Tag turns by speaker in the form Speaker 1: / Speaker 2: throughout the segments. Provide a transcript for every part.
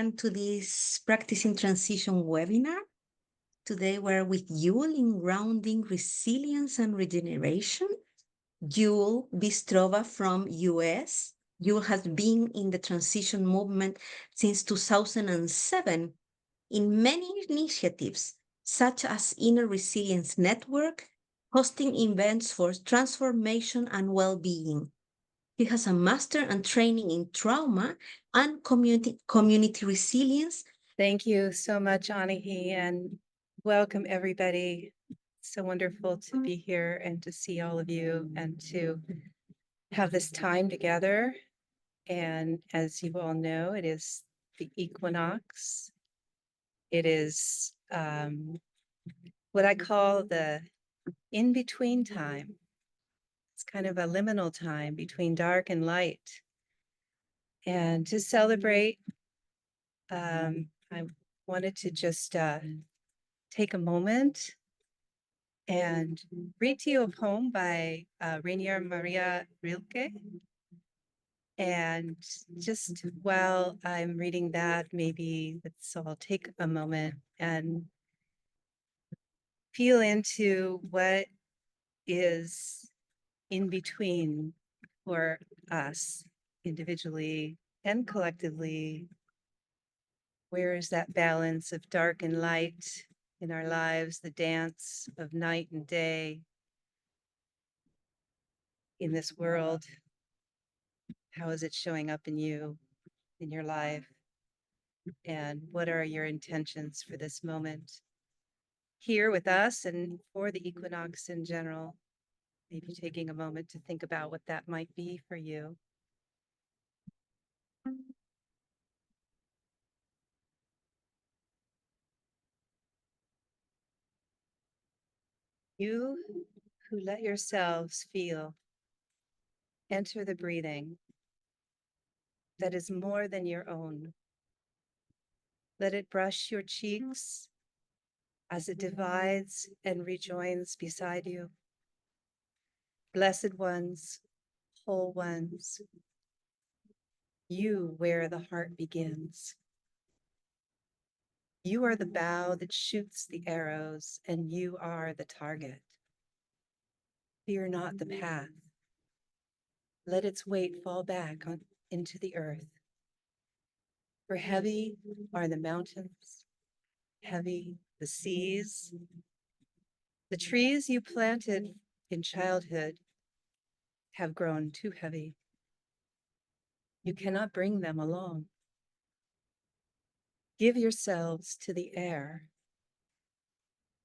Speaker 1: everyone to this Practicing Transition webinar. Today we're with Jul in Grounding Resilience and Regeneration. Jul Bystrova from US. Jul has been in the transition movement since 2007 in many initiatives, such as Inner Resilience Network, hosting events for transformation and well-being. He has a master and training in trauma and community resilience.
Speaker 2: Thank you so much, Anahi, and welcome everybody. So wonderful to be here and to see all of you and to have this time together. And as you all know, it is the equinox. It is what I call the in-between time. It's kind of a liminal time between dark and light. And to celebrate, I wanted to just take a moment and read to you a poem by Rainier Maria Rilke. And just while I'm reading that, so I'll take a moment and feel into what is in between for us individually and collectively. Where is that balance of dark and light in our lives, the dance of night and day in this world? How is it showing up in you, in your life? And what are your intentions for this moment here with us and for the equinox in general? Maybe taking a moment to think about what that might be for you. You who let yourselves feel, enter the breathing that is more than your own. Let it brush your cheeks as it divides and rejoins beside you. Blessed ones, whole ones, you where the heart begins. You are the bow that shoots the arrows, and you are the target. Fear not the path. Let its weight fall back into the earth. For heavy are the mountains, heavy the seas. The trees you planted in childhood have grown too heavy. You cannot bring them along. Give yourselves to the air,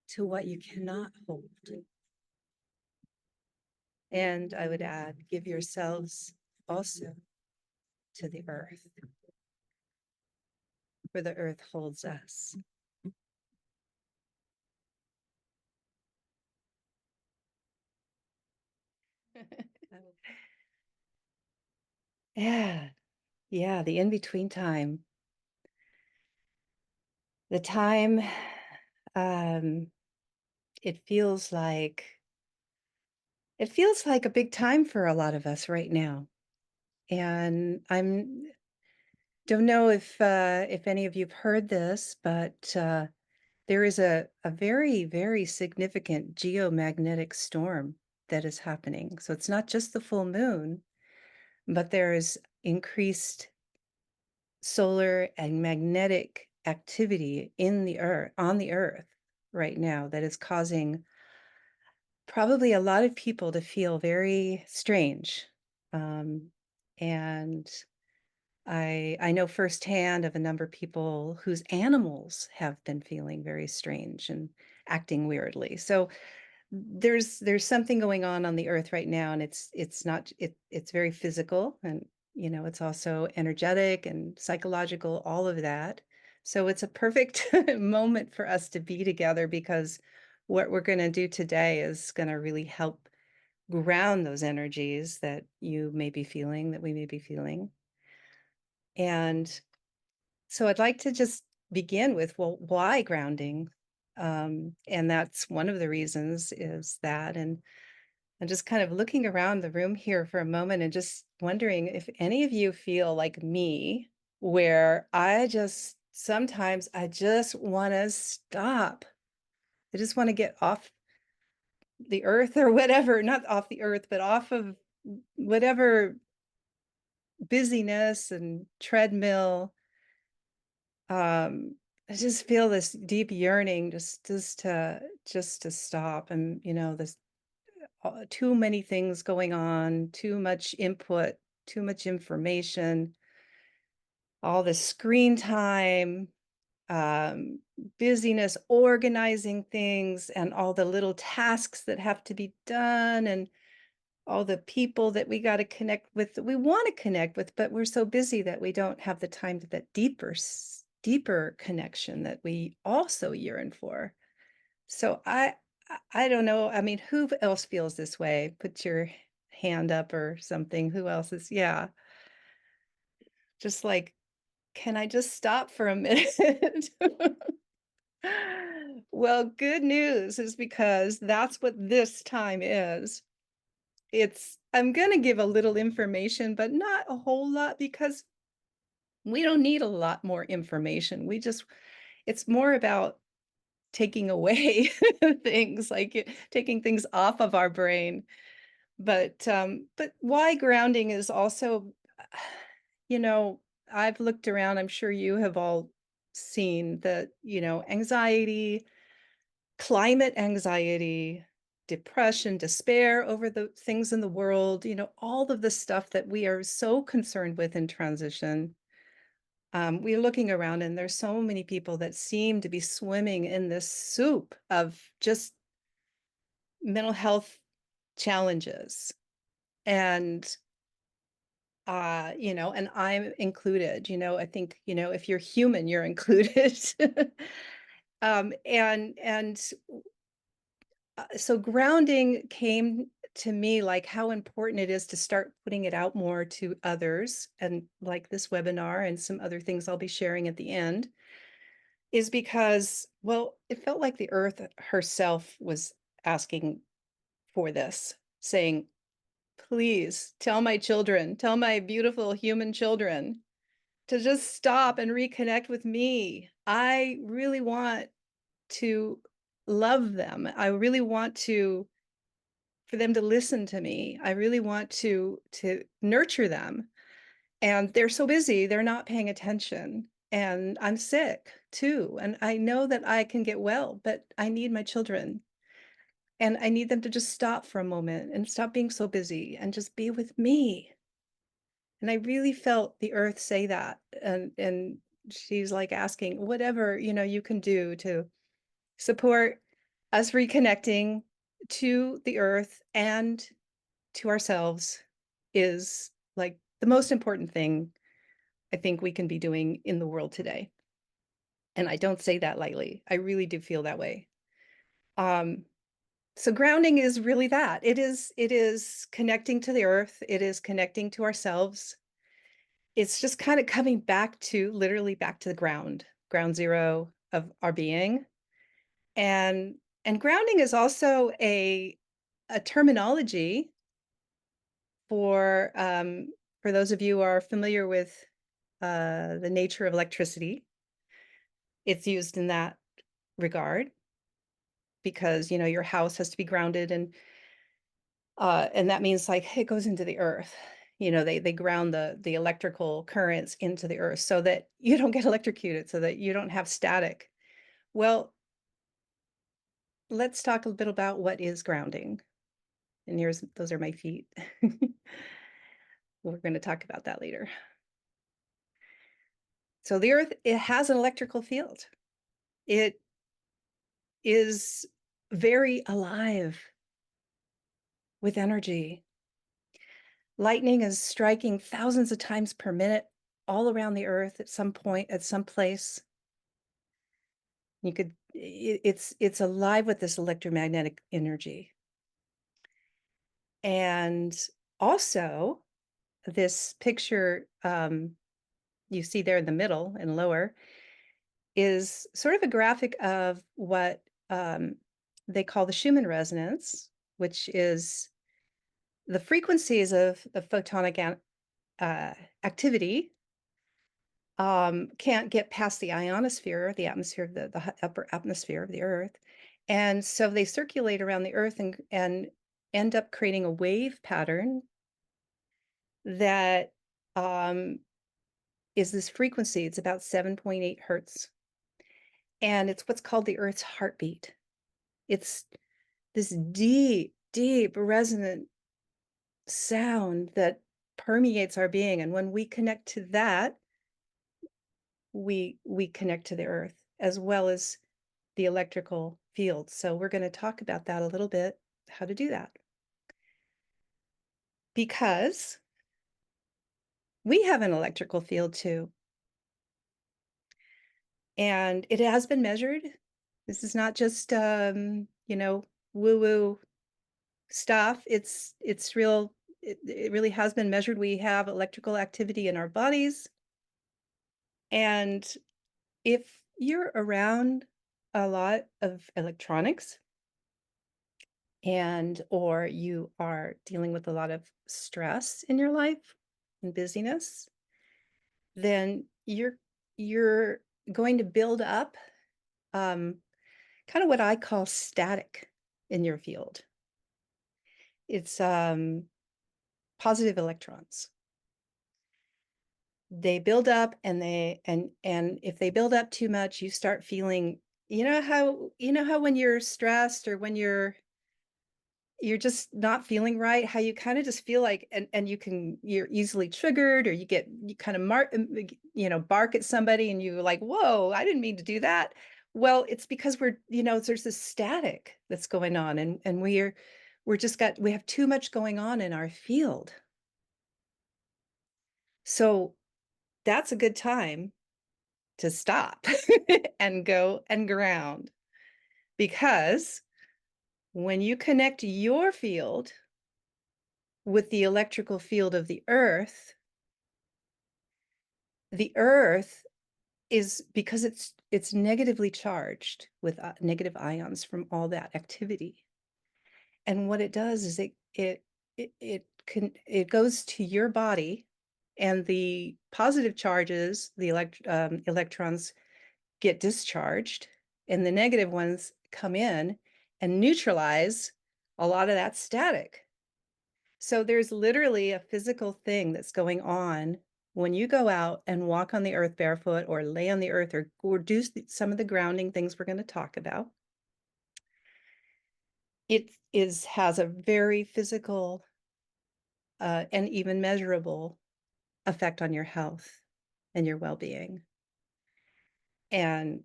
Speaker 2: to what you cannot hold. And I would add, give yourselves also to the earth, for the earth holds us. Yeah, the in-between time. The time, it feels like a big time for a lot of us right now. And don't know if any of you've heard this, but there is a very, very significant geomagnetic storm that is happening. So it's not just the full moon, but there is increased solar and magnetic activity on the earth right now that is causing probably a lot of people to feel very strange. And I know firsthand of a number of people whose animals have been feeling very strange and acting weirdly. So there's something going on the earth right now, and it's very physical, and it's also energetic and psychological, all of that. So it's a perfect moment for us to be together, because what we're going to do today is going to really help ground those energies that you may be feeling, that we may be feeling. And so I'd like to just begin with, well, why grounding? And that's one of the reasons is that, and I'm just kind of looking around the room here for a moment and just wondering if any of you feel like me, where sometimes I just want to stop. I just want to get off the earth or whatever, not off the earth, but off of whatever busyness and treadmill. I just feel this deep yearning just to stop. And this too many things going on, too much input, too much information, all the screen time, um, busyness, organizing things, and all the little tasks that have to be done, and all the people that we got to connect with, that we want to connect with, but we're so busy that we don't have the time to that deeper connection that we also yearn for. So I don't know. I mean, who else feels this way? Put your hand up or something. Who else is, yeah, just like, can I just stop for a minute? Well, good news is because that's what this time is. I'm going to give a little information, but not a whole lot, because we don't need a lot more information. It's more about taking away things, like taking things off of our brain. But why grounding is also, you know, I've looked around, I'm sure you have all seen that, anxiety, climate anxiety, depression, despair over the things in the world, all of the stuff that we are so concerned with in transition. We're looking around and there's so many people that seem to be swimming in this soup of just mental health challenges. And and I'm included. I think, if you're human, you're included. And so grounding came to me like how important it is to start putting it out more to others, and like this webinar and some other things I'll be sharing at the end, is because, well, it felt like the earth herself was asking for this, saying, please tell my children, tell my beautiful human children to just stop and reconnect with me. I really want to love them. I really want for them to listen to me. I really want to nurture them. And they're so busy, they're not paying attention. And I'm sick too. And I know that I can get well, but I need my children. And I need them to just stop for a moment and stop being so busy and just be with me. And I really felt the earth say that. And she's like asking, whatever, you can do to support us reconnecting to the earth and to ourselves is like the most important thing I think we can be doing in the world today. And I don't say that lightly. I really do feel that way. Um, so grounding is really that. It is connecting to the earth. It is connecting to ourselves. It's just kind of coming literally back to the ground zero of our being. And grounding is also a terminology for those of you who are familiar with the nature of electricity. It's used in that regard because your house has to be grounded, and that means like it goes into the earth. They ground the electrical currents into the earth so that you don't get electrocuted, so that you don't have static. Well, let's talk a bit about what is grounding. And those are my feet. We're going to talk about that later. So the earth, it has an electrical field. It is very alive with energy. Lightning is striking thousands of times per minute all around the earth at some point, at some place. It's alive with this electromagnetic energy. And also this picture you see there in the middle and lower is sort of a graphic of what they call the Schumann resonance, which is the frequencies of photonic activity can't get past the ionosphere, the atmosphere of the upper atmosphere of the Earth. And so they circulate around the Earth and end up creating a wave pattern that um, is this frequency. It's about 7.8 hertz. And it's what's called the Earth's heartbeat. It's this deep, deep resonant sound that permeates our being. And when we connect to that, we connect to the Earth as well as the electrical field. So we're going to talk about that a little bit, how to do that. Because we have an electrical field too. And it has been measured. This is not just woo-woo stuff. It's real. It really has been measured. We have electrical activity in our bodies. And if you're around a lot of electronics or you are dealing with a lot of stress in your life and busyness, then you're going to build up kind of what I call static in your field. It's positive electrons. They build up and if they build up too much, you start feeling, you know how when you're stressed or when you're just not feeling right, how you kind of just feel like, and you're easily triggered, or you kind of bark at somebody and you're like, whoa, I didn't mean to do that. Well, it's because there's this static that's going on, and we have too much going on in our field. So that's a good time to stop and go and ground, because when you connect your field with the electrical field of the Earth is, because it's negatively charged with negative ions from all that activity. And what it does is it goes to your body, and the positive charges, the electrons, get discharged, and the negative ones come in and neutralize a lot of that static. So there's literally a physical thing that's going on when you go out and walk on the earth barefoot, or lay on the earth, or do some of the grounding things we're going to talk about. It has a very physical and even measurable effect on your health and your well-being. And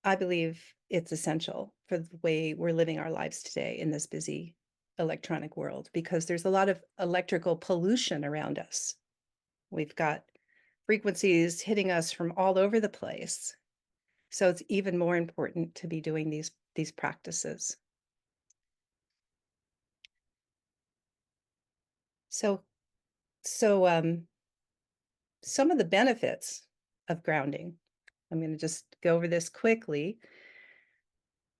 Speaker 2: I believe it's essential for the way we're living our lives today in this busy electronic world, because there's a lot of electrical pollution around us. We've got frequencies hitting us from all over the place. So it's even more important to be doing these practices. So some of the benefits of grounding, I'm going to just go over this quickly.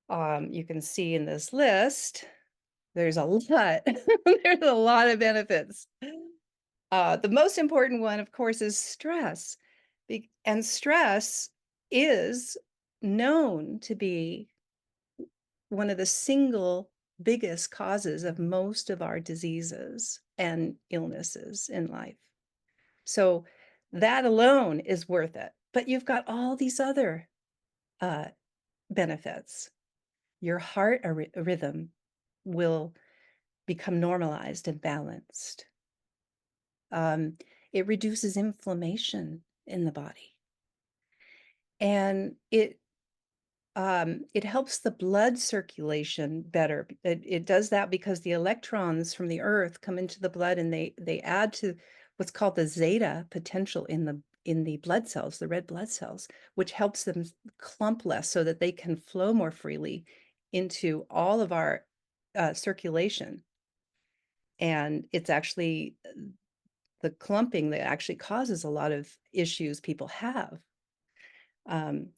Speaker 2: You can see in this list, there's a lot. There's a lot of benefits. The most important one, of course, is stress. And stress is known to be one of the single biggest causes of most of our diseases and illnesses in life. So that alone is worth it. But you've got all these other benefits. Your heart rhythm will become normalized and balanced. It reduces inflammation in the body. And it helps the blood circulation better. It does that because the electrons from the earth come into the blood, and they add to what's called the zeta potential in the blood cells, the red blood cells, which helps them clump less so that they can flow more freely into all of our circulation. And it's actually the clumping that actually causes a lot of issues people have.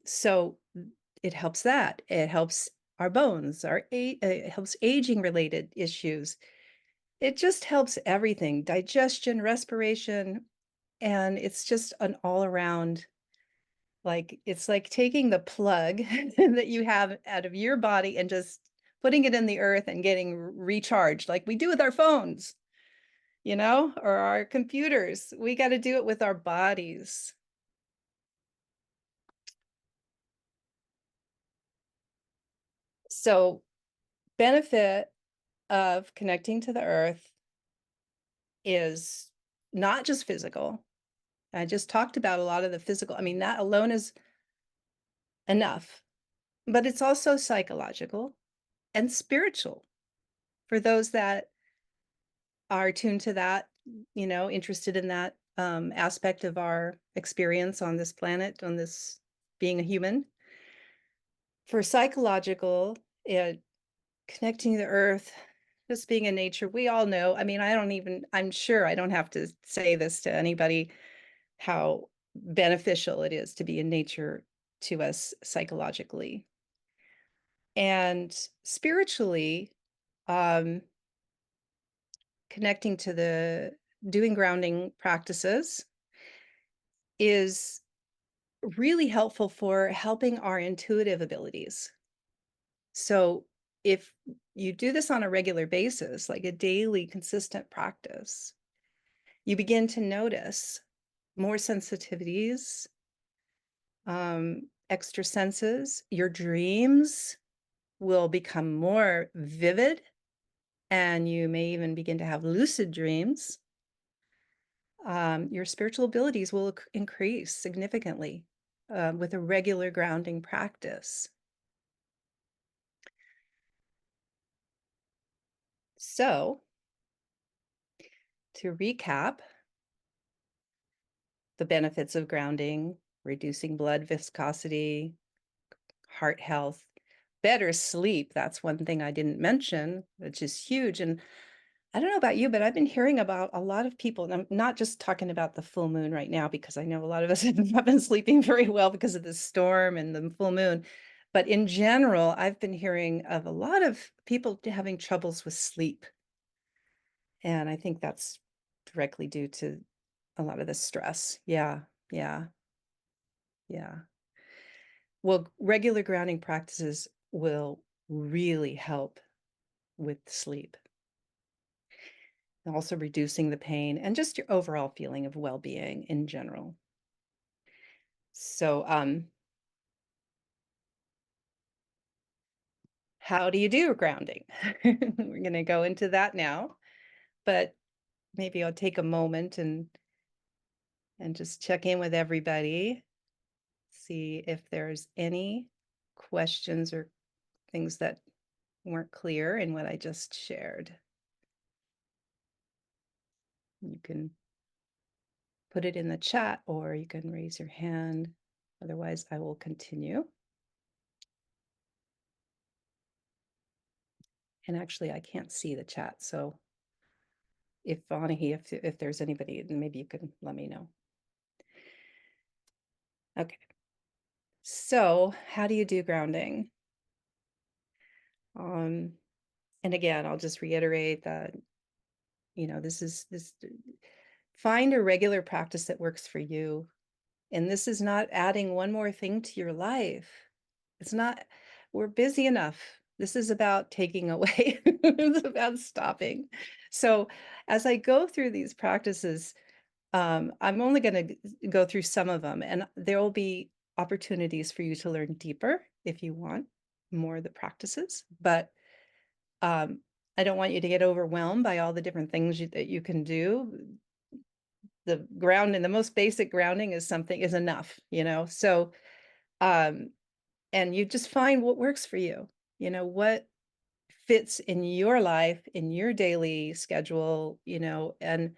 Speaker 2: So it helps that. It helps our bones, it helps aging related issues. It just helps everything, digestion, respiration, And it's just an all around, like, it's like taking the plug that you have out of your body and just putting it in the earth and getting recharged, like we do with our phones, or our computers. We got to do it with our bodies. So, benefit of connecting to the earth is not just physical. I just talked about a lot of the physical. I mean, that alone is enough, but it's also psychological and spiritual for those that are tuned to that, interested in that aspect of our experience on this planet, on this being a human. For psychological, connecting to the earth, just being in nature, we all know. I mean, I'm sure I don't have to say this to anybody, how beneficial it is to be in nature to us psychologically. And spiritually, um, connecting to doing grounding practices is really helpful for helping our intuitive abilities. So if you do this on a regular basis, like a daily consistent practice, you begin to notice more sensitivities, extra senses. Your dreams will become more vivid, and you may even begin to have lucid dreams. Your spiritual abilities will increase significantly with a regular grounding practice. So, to recap, the benefits of grounding: reducing blood viscosity, heart health, better sleep. That's one thing I didn't mention, which is huge. And I don't know about you, but I've been hearing about a lot of people, and I'm not just talking about the full moon right now, because I know a lot of us have not been sleeping very well because of the storm and the full moon. But in general, I've been hearing of a lot of people having troubles with sleep. And I think that's directly due to a lot of the stress. Yeah, yeah, yeah. Well, regular grounding practices will really help with sleep, and also reducing the pain and just your overall feeling of well-being in general. So, how do you do grounding? We're going to go into that now, but maybe I'll take a moment and just check in with everybody, see if there's any questions or things that weren't clear in what I just shared. You can put it in the chat, or you can raise your hand. Otherwise, I will continue. And actually, I can't see the chat. So if Vanahi, if there's anybody, then maybe you can let me know. Okay. So how do you do grounding? And again, I'll just reiterate that, find a regular practice that works for you. And this is not adding one more thing to your life. It's not, we're busy enough. This is about taking away. It's about stopping. So as I go through these practices, I'm only going to go through some of them, and there will be opportunities for you to learn deeper if you want more of the practices. But I don't want you to get overwhelmed by all the different things that you can do. The grounding, the most basic grounding is enough, So, and you just find what works for you, what fits in your life, in your daily schedule, and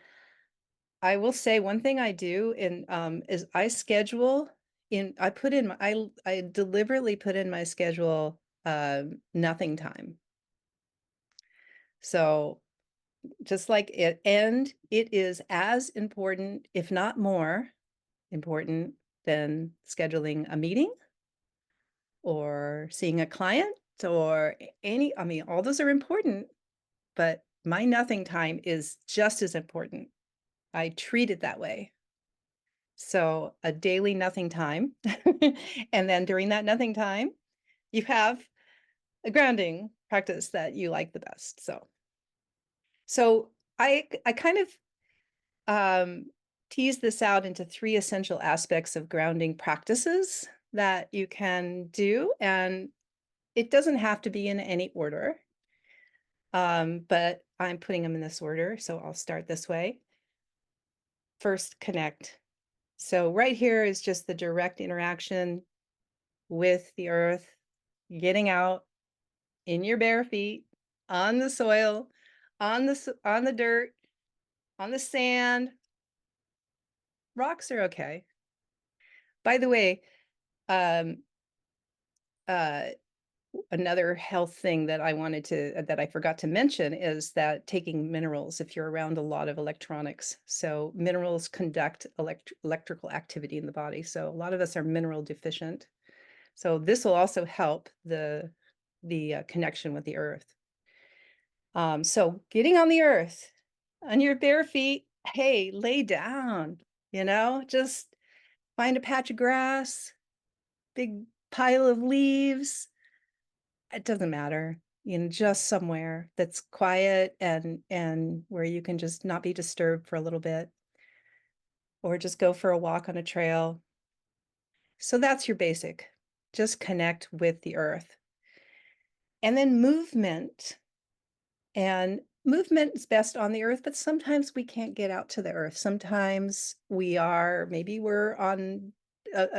Speaker 2: I will say one thing I do is I schedule in, I deliberately put in my schedule nothing time. So just like it is as important, if not more important, than scheduling a meeting or seeing a client or I mean, all those are important, but my nothing time is just as important. I treat it that way. So a daily nothing time. And then during that nothing time, you have a grounding practice that you like the best. So I kind of tease this out into 3 essential aspects of grounding practices that you can do. And it doesn't have to be in any order, but I'm putting them in this order. So I'll start this way. First, connect. So right here is just the direct interaction with the earth, getting out in your bare feet, on the soil, on the dirt, on the sand. Rocks are okay. By the way, um, uh, another health thing that I forgot to mention is that taking minerals if you're around a lot of electronics. So minerals conduct electrical activity in the body. So a lot of us are mineral deficient. So this will also help the connection with the earth. So getting on the earth on your bare feet, hey, lay down, just find a patch of grass, big pile of leaves. It doesn't matter, just somewhere that's quiet and where you can just not be disturbed for a little bit, or just go for a walk on a trail. So that's your basic, just connect with the earth. And then movement. And movement is best on the earth, but sometimes we can't get out to the earth. Sometimes maybe we're on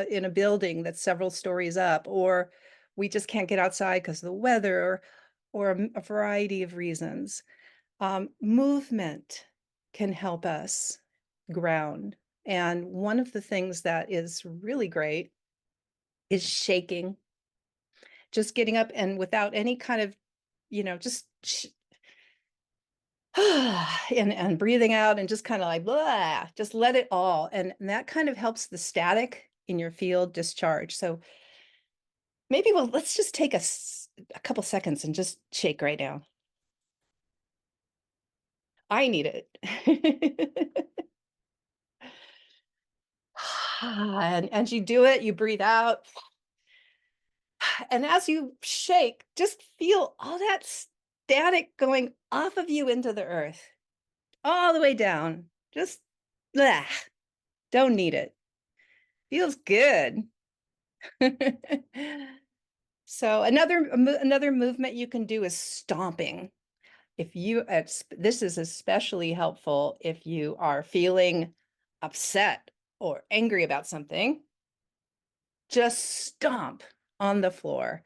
Speaker 2: in a building that's several stories up, or we just can't get outside because of the weather or a variety of reasons. Movement can help us ground. And one of the things that is really great is shaking, just getting up and without any kind of, just and breathing out and just kind of like, blah, just let it all. And that kind of helps the static in your field discharge. So maybe let's just take a couple seconds and just shake right now. I need it. And you do it, you breathe out. And as you shake, just feel all that static going off of you into the earth, all the way down. Just, blah, don't need it. Feels good. So another movement you can do is stomping. This is especially helpful if you are feeling upset or angry about something. Just stomp on the floor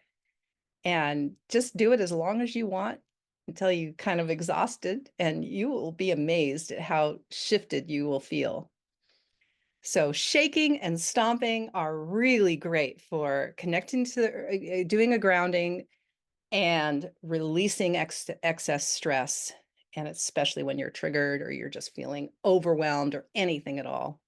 Speaker 2: and just do it as long as you want until you kind of exhausted, and you will be amazed at how shifted you will feel. So shaking and stomping are really great for connecting to doing a grounding and releasing excess stress, and especially when you're triggered or you're just feeling overwhelmed or anything at all.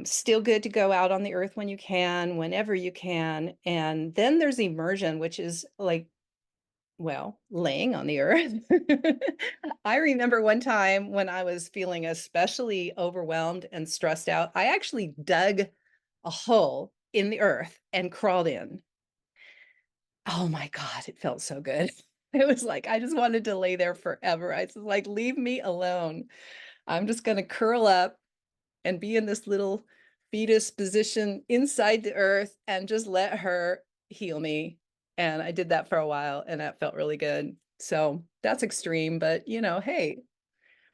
Speaker 2: Still good to go out on the earth when you can, whenever you can. And then there's immersion, which is like, well, laying on the earth. I remember one time when I was feeling especially overwhelmed and stressed out, I actually dug a hole in the earth and crawled in. Oh my God, it felt so good. It was like, I just wanted to lay there forever. I was like, leave me alone. I'm just going to curl up and be in this little fetus position inside the earth and just let her heal me. And I did that for a while and that felt really good. So that's extreme, but hey,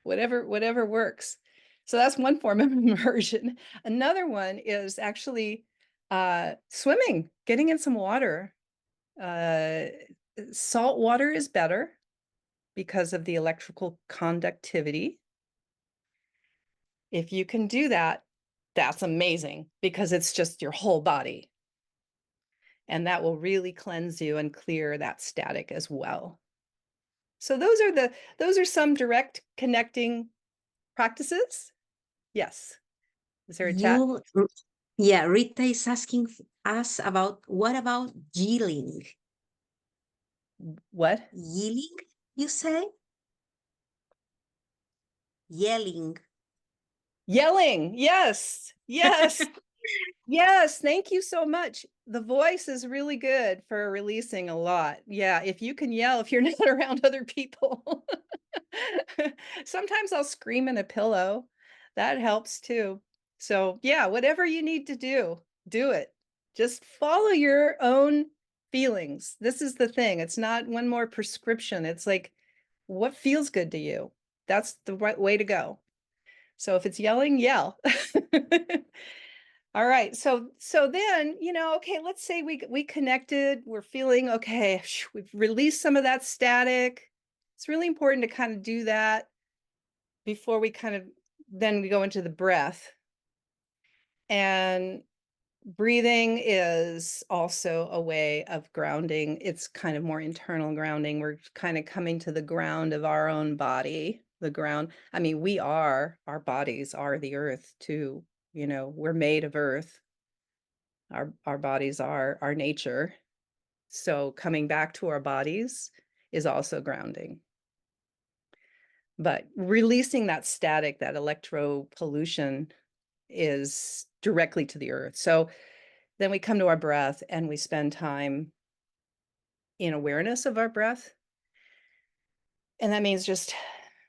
Speaker 2: whatever works. So that's one form of immersion. Another one is actually swimming, getting in some water. Salt water is better because of the electrical conductivity. If you can do that, that's amazing because it's just your whole body. And that will really cleanse you and clear that static as well. So those are some direct connecting practices. Yes. Is there a chat?
Speaker 1: Yeah, Rita is asking us about what about yelling?
Speaker 2: What?
Speaker 1: Yelling, you say? Yelling.
Speaker 2: Yelling. Yes. Yes. Yes. Thank you so much. The voice is really good for releasing a lot. Yeah. If you can yell, if you're not around other people. Sometimes I'll scream in a pillow. That helps too. So, yeah, whatever you need to do it. Just follow your own feelings. This is the thing. It's not one more prescription. It's like, what feels good to you? That's the right way to go. So if it's yelling, yell. All right. So then, okay, let's say we connected, we're feeling okay, we've released some of that static. It's really important to kind of do that before we go into the breath. And breathing is also a way of grounding. It's kind of more internal grounding. We're kind of coming to the ground of our own body, the ground. I mean, our bodies are the earth too. We're made of earth. Our bodies are our nature. So coming back to our bodies is also grounding. But releasing that static, that electro pollution is directly to the earth. So then we come to our breath and we spend time in awareness of our breath. And that means just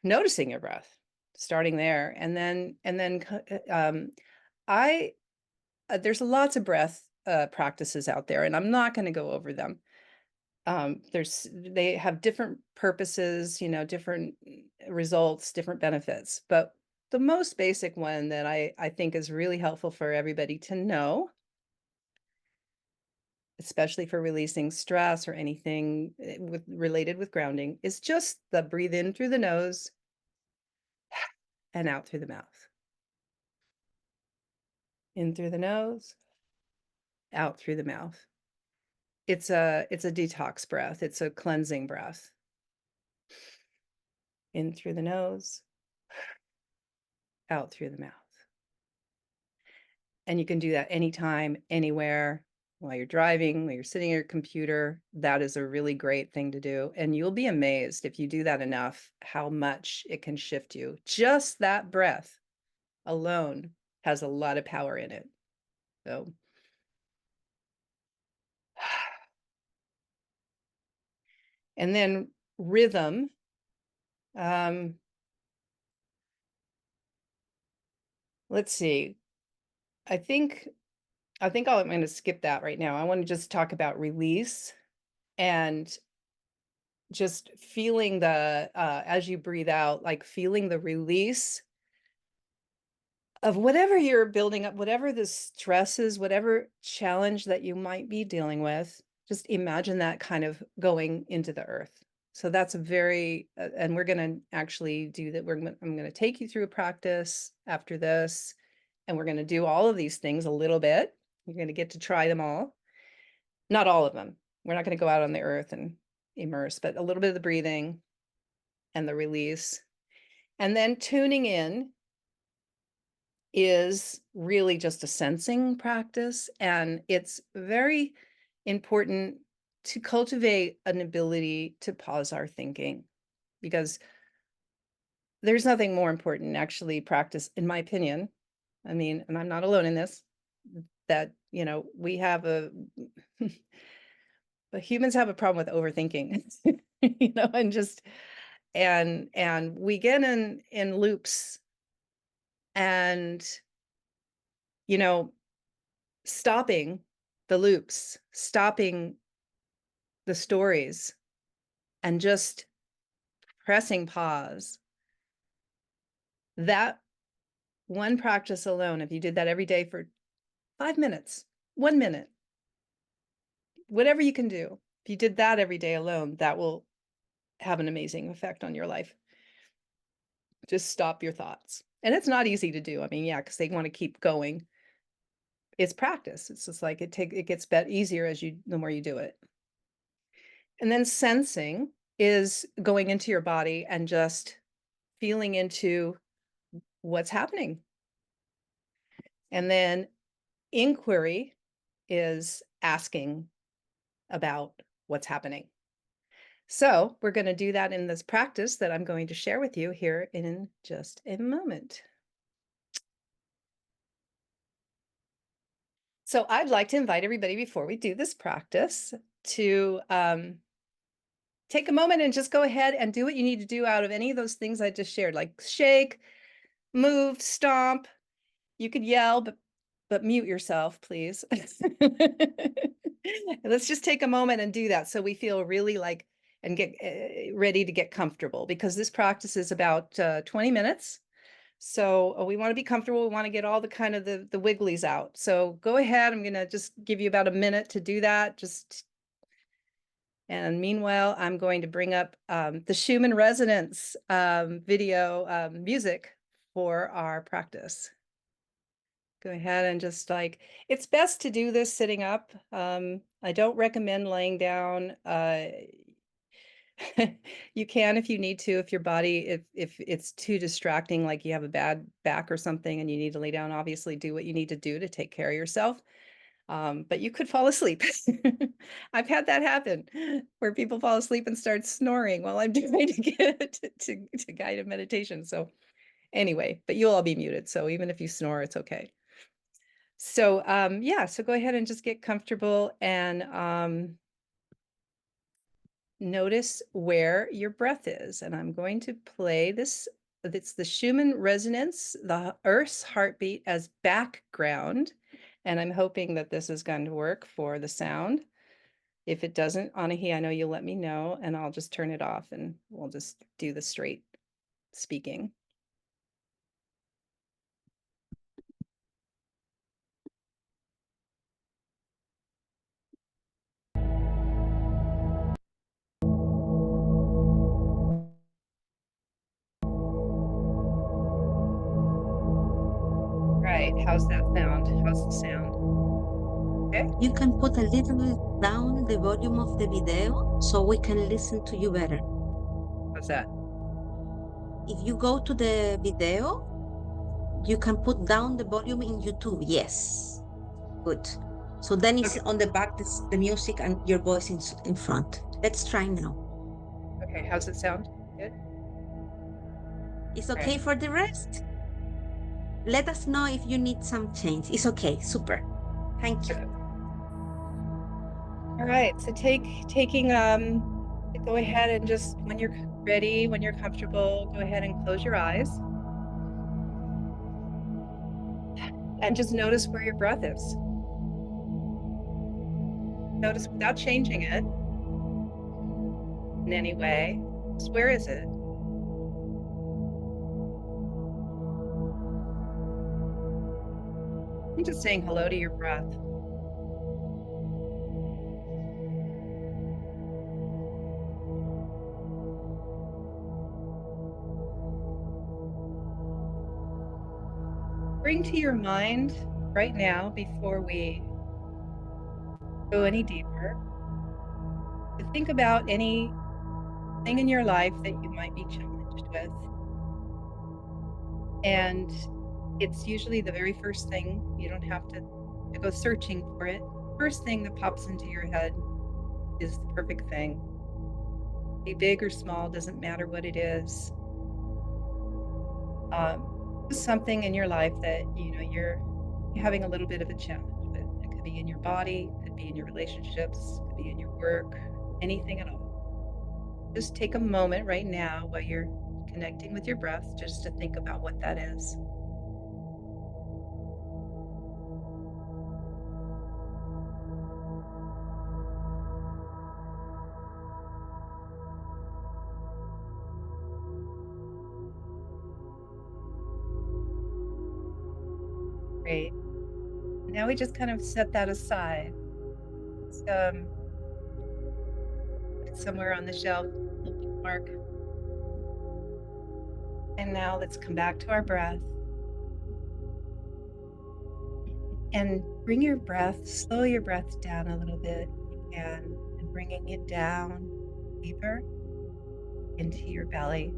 Speaker 2: noticing your breath, starting there. I there's lots of breath practices out there, and I'm not going to go over them. They have different purposes, different results, different benefits. But the most basic one that I think is really helpful for everybody to know, especially for releasing stress or anything related with grounding, is just the breathe in through the nose and out through the mouth. In through the nose, out through the mouth. It's a detox breath. It's a cleansing breath. In through the nose, out through the mouth. And you can do that anytime, anywhere, while you're driving, while you're sitting at your computer. That is a really great thing to do. And you'll be amazed if you do that enough, how much it can shift you. Just that breath alone has a lot of power in it. So, and then rhythm. Let's see. I think I'm going to skip that right now. I want to just talk about release and just feeling as you breathe out, like feeling the release of whatever you're building up, whatever the stress is, whatever challenge that you might be dealing with. Just imagine that kind of going into the earth. So that's and we're going to actually do that. I'm going to take you through a practice after this, and we're going to do all of these things a little bit. You're going to get to try them all. Not all of them. We're not going to go out on the earth and immerse, but a little bit of the breathing and the release. And then tuning in is really just a sensing practice. And it's very important to cultivate an ability to pause our thinking, because there's nothing more important actually practice, in my opinion. I mean, and I'm not alone in this, that, we have but humans have a problem with overthinking, and we get in loops, and, you know, stopping the loops, stopping the stories, and just pressing pause. That one practice alone, if you did that every day for 5 minutes, 1 minute, whatever you can do, if you did that every day alone, that will have an amazing effect on your life. Just stop your thoughts. And it's not easy to do. I mean, yeah, because they want to keep going. It's practice. It's just like it gets easier the more you do it. And then sensing is going into your body and just feeling into what's happening. And then inquiry is asking about what's happening. So we're going to do that in this practice that I'm going to share with you here in just a moment. So I'd like to invite everybody before we do this practice to take a moment and just go ahead and do what you need to do out of any of those things I just shared, like shake, move, stomp. You could yell, but mute yourself, please. Let's just take a moment and do that so we feel really like and get ready to get comfortable, because this practice is about 20 minutes. So we want to be comfortable. We want to get all the kind of the wigglies out. So go ahead. I'm going to just give you about a minute to do that. And meanwhile, I'm going to bring up the Schumann resonance video music for our practice. Go ahead and just it's best to do this sitting up. I don't recommend laying down. You can if you need to, if your body, if it's too distracting, like you have a bad back or something and you need to lay down, obviously do what you need to do to take care of yourself. But you could fall asleep. I've had that happen where people fall asleep and start snoring while I'm trying to get to guided meditation. So anyway, but you'll all be muted. So even if you snore, it's okay. So yeah, so go ahead and just get comfortable and notice where your breath is. And I'm going to play this. It's the Schumann resonance, the Earth's heartbeat as background. And I'm hoping that this is going to work for the sound. If it doesn't, Anahi, I know you'll let me know, and I'll just turn it off and we'll just do the straight speaking. Right, how's that sound? How's the sound? Okay.
Speaker 1: You can put a little down the volume of the video so we can listen to you better.
Speaker 2: How's that?
Speaker 1: If you go to the video, you can put down the volume in YouTube. Yes. Good. So then it's
Speaker 2: Okay.
Speaker 1: on the back, the music and your voice in front. Let's try now.
Speaker 2: Okay, how's it sound? Good?
Speaker 1: It's
Speaker 2: All right.
Speaker 1: okay for the rest? Let us know if you need some change. It's okay. Super. Thank you.
Speaker 2: Okay. All right, so go ahead and just, when you're ready, when you're comfortable, go ahead and close your eyes. And just notice where your breath is. Notice without changing it in any way. Just where is it? You're just saying hello to your breath. Bring to your mind right now, before we go any deeper, to think about anything in your life that you might be challenged with. And it's usually the very first thing. You don't have to go searching for it. First thing that pops into your head is the perfect thing. Be big or small, doesn't matter what it is. Something in your life that you're having a little bit of a challenge with. It could be in your body, it could be in your relationships, it could be in your work, anything at all. Just take a moment right now while you're connecting with your breath, just to think about what that is. Great. Now we just kind of set that aside. It's somewhere on the shelf, bookmark. And now let's come back to our breath. And bring your breath, slow your breath down a little bit if you can, and bringing it down deeper into your belly.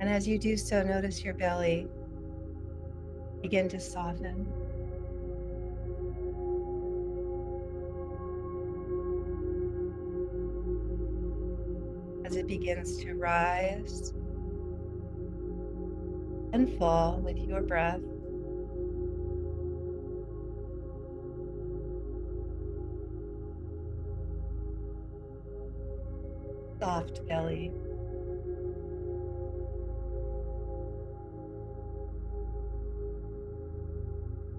Speaker 2: And as you do so, notice your belly begin to soften. As it begins to rise and fall with your breath. soft belly.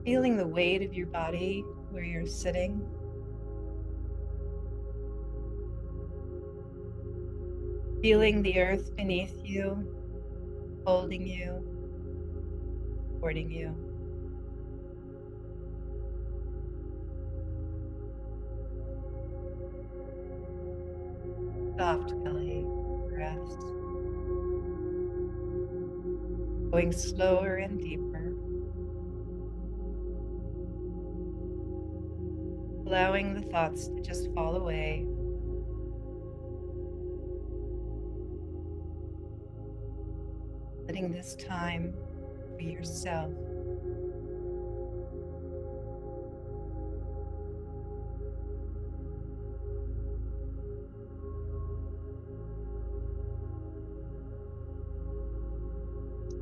Speaker 2: Feeling the weight of your body where you're sitting. Feeling the earth beneath you, holding you, supporting you. Soft belly breaths. Going slower and deeper. Allowing the thoughts to just fall away. Letting this time be yourself.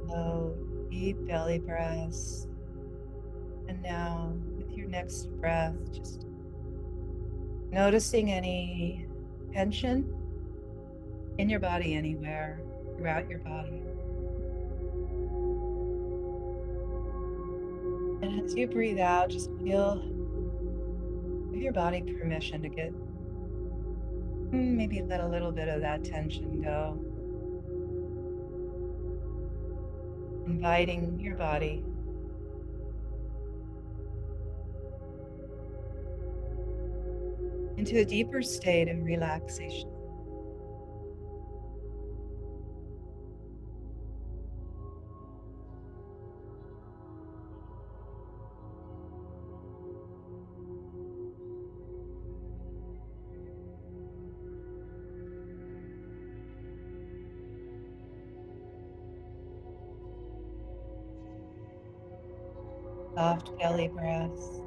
Speaker 2: Slow, deep belly breaths. And now, with your next breath, just noticing any tension in your body anywhere, throughout your body. And as you breathe out, just give your body permission to get, maybe let a little bit of that tension go. Inviting your body into a deeper state of relaxation. Soft belly breaths,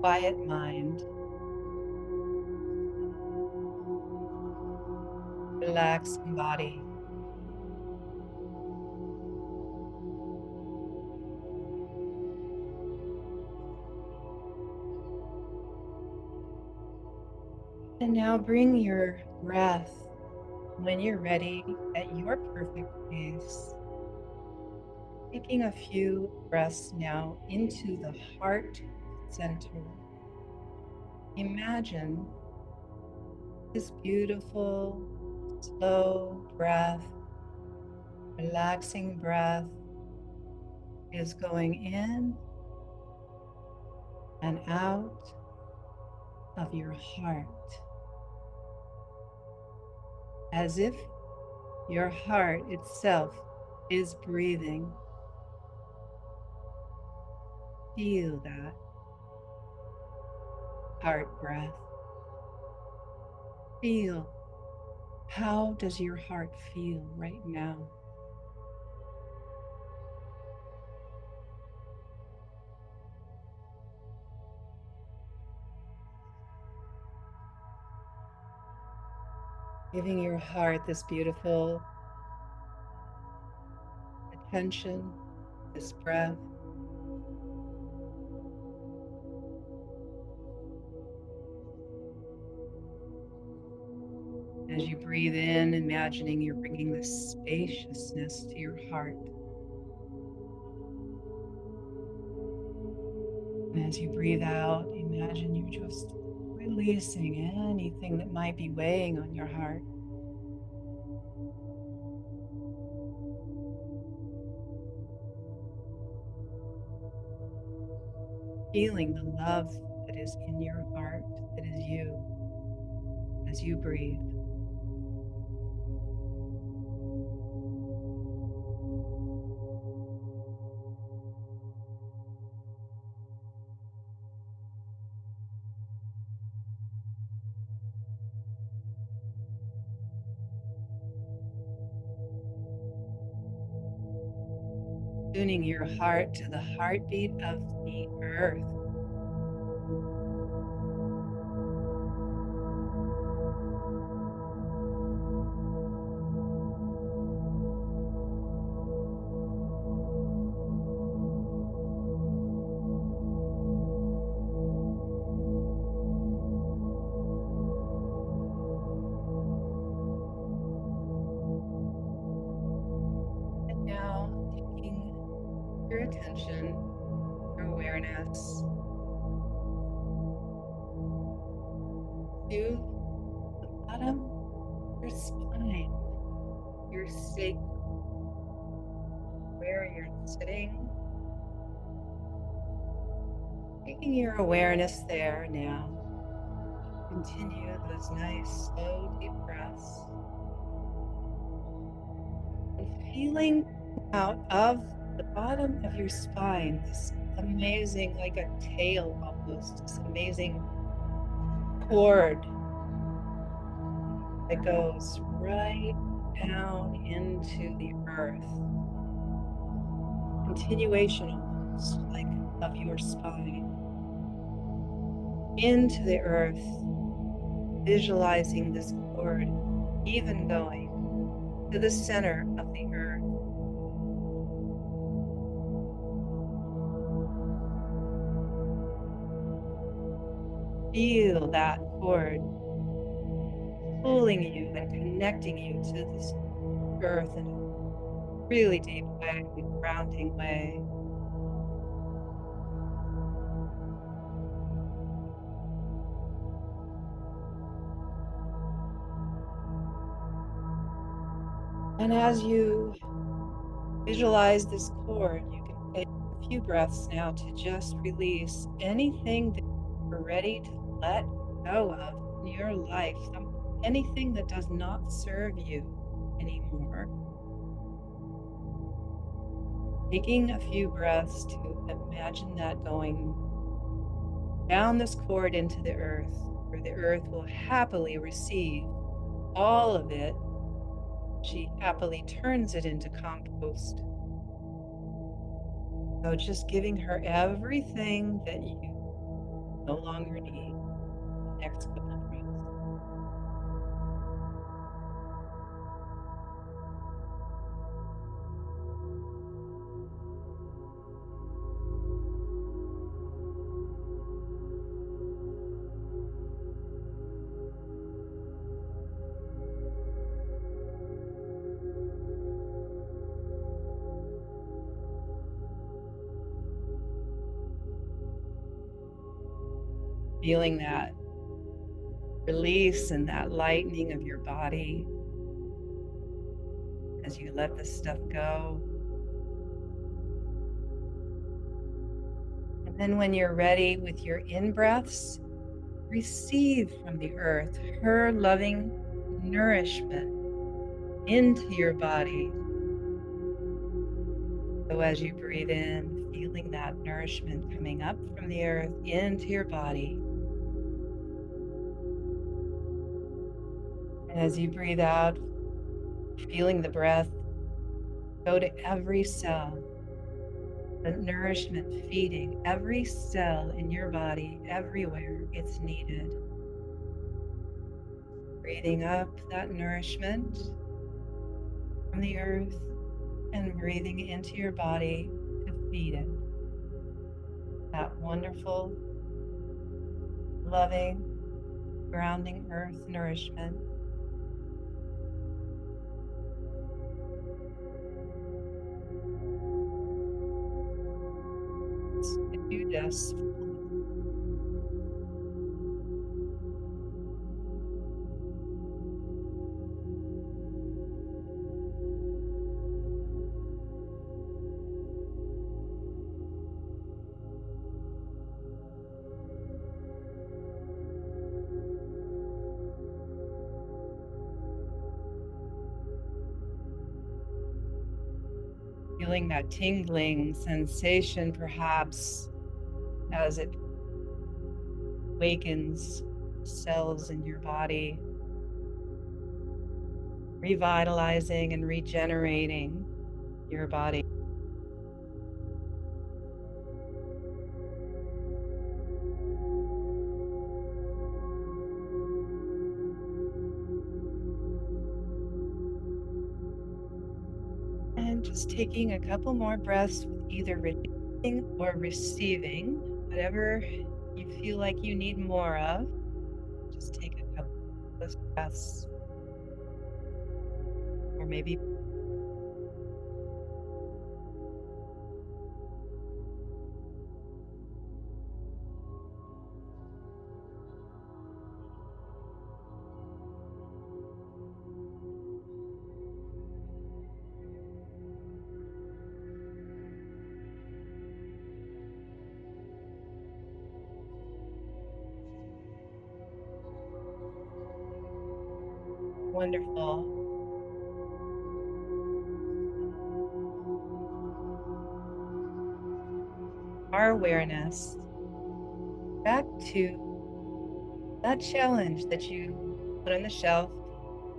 Speaker 2: quiet mind, relaxing body. And now bring your breath, when you're ready, at your perfect pace. Taking a few breaths now into the heart center. Imagine this beautiful, slow breath, relaxing breath is going in and out of your heart, as if your heart itself is breathing. Feel that heart breath. Feel, how does your heart feel right now? Giving your heart this beautiful attention, this breath. As you breathe in, imagining you're bringing this spaciousness to your heart. And as you breathe out, imagine you're just releasing anything that might be weighing on your heart. Feeling the love that is in your heart, that is you, as you breathe. Tuning your heart to the heartbeat of the earth. attention, your awareness to the bottom of your spine, your sacrum, where you're sitting, taking your awareness there now. Continue those nice, slow, deep breaths. And feeling out of the bottom of your spine, this amazing, like a tail almost, this amazing cord that goes right down into the earth. Continuation almost like of your spine into the earth, visualizing this cord even going to the center of the earth. Feel that cord pulling you and connecting you to this earth in a really deep way, grounding way. And as you visualize this cord, you can take a few breaths now to just release anything that you're ready to let go of in your life, anything that does not serve you anymore. Taking a few breaths to imagine that going down this cord into the earth, where the earth will happily receive all of it. She happily turns it into compost. So just giving her everything that you no longer need. The next couple of breaths. Feeling that release and that lightening of your body as you let this stuff go. And then when you're ready with your in-breaths, receive from the earth her loving nourishment into your body. So as you breathe in, feeling that nourishment coming up from the earth into your body. And as you breathe out, feeling the breath go to every cell, the nourishment feeding every cell in your body, everywhere it's needed. Breathing up that nourishment from the earth and breathing into your body to feed it. That wonderful, loving, grounding earth nourishment. Do this. Feeling that tingling sensation perhaps as it awakens cells in your body, revitalizing and regenerating your body. And just taking a couple more breaths with either releasing or receiving, whatever you feel like you need more of. Just take a couple of those breaths. Or maybe Wonderful. Our awareness back to that challenge that you put on the shelf.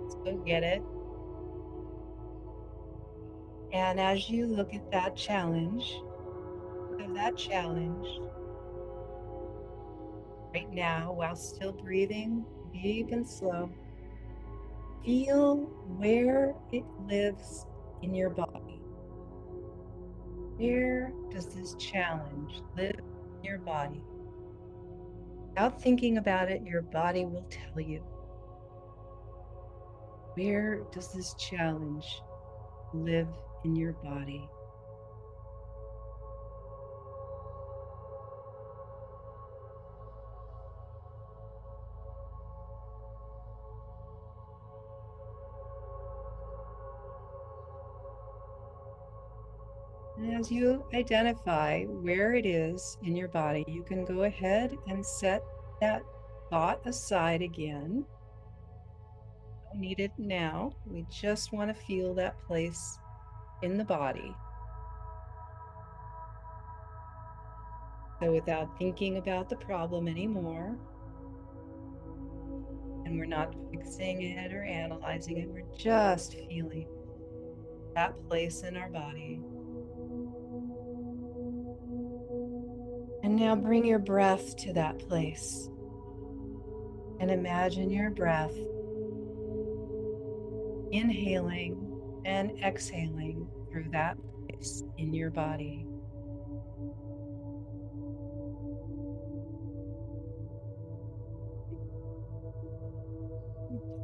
Speaker 2: Let's go get it. And as you look at that challenge, think of that challenge right now while still breathing deep and slow. Feel where it lives in your body. Where does this challenge live in your body? Without thinking about it, your body will tell you. Where does this challenge live in your body? And as you identify where it is in your body, you can go ahead and set that thought aside again. Don't need it now. We just want to feel that place in the body. So without thinking about the problem anymore, and we're not fixing it or analyzing it, we're just feeling that place in our body. And now bring your breath to that place and imagine your breath inhaling and exhaling through that place in your body.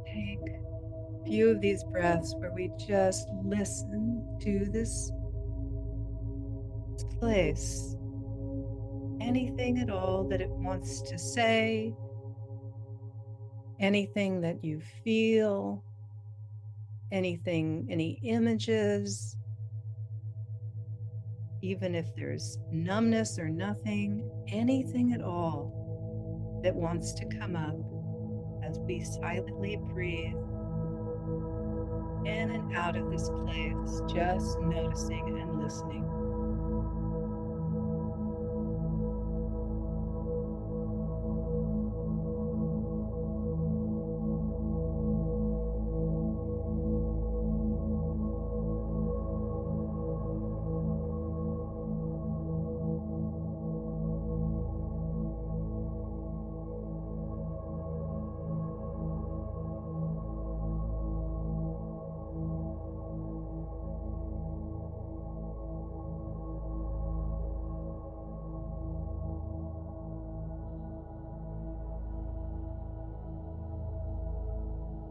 Speaker 2: Take a few of these breaths where we just listen to this place, anything at all that it wants to say, anything that you feel, anything, any images, even if there's numbness or nothing, anything at all that wants to come up as we silently breathe in and out of this place, just noticing and listening.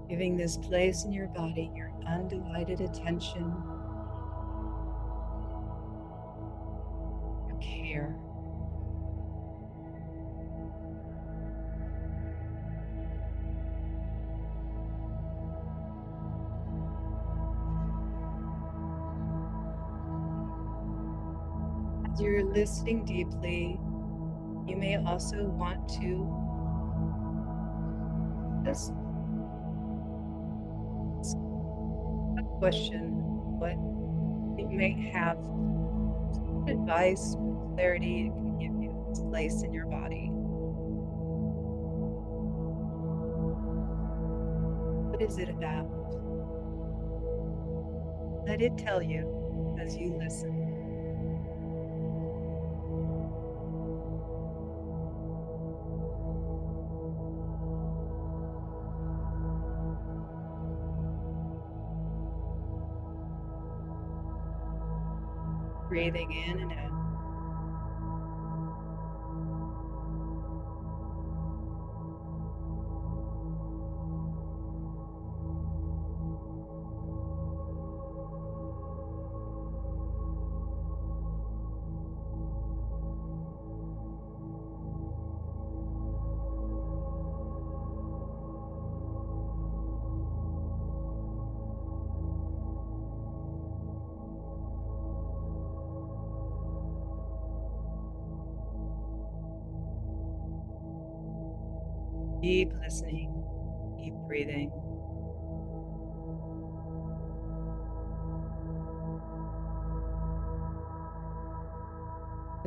Speaker 2: Giving this place in your body your undivided attention, your care. As you're listening deeply, you may also want to just ask a question, what it may have advice, clarity it can give you this place in your body. What is it about? Let it tell you as you listen. Breathing in and out. Deep listening, deep breathing.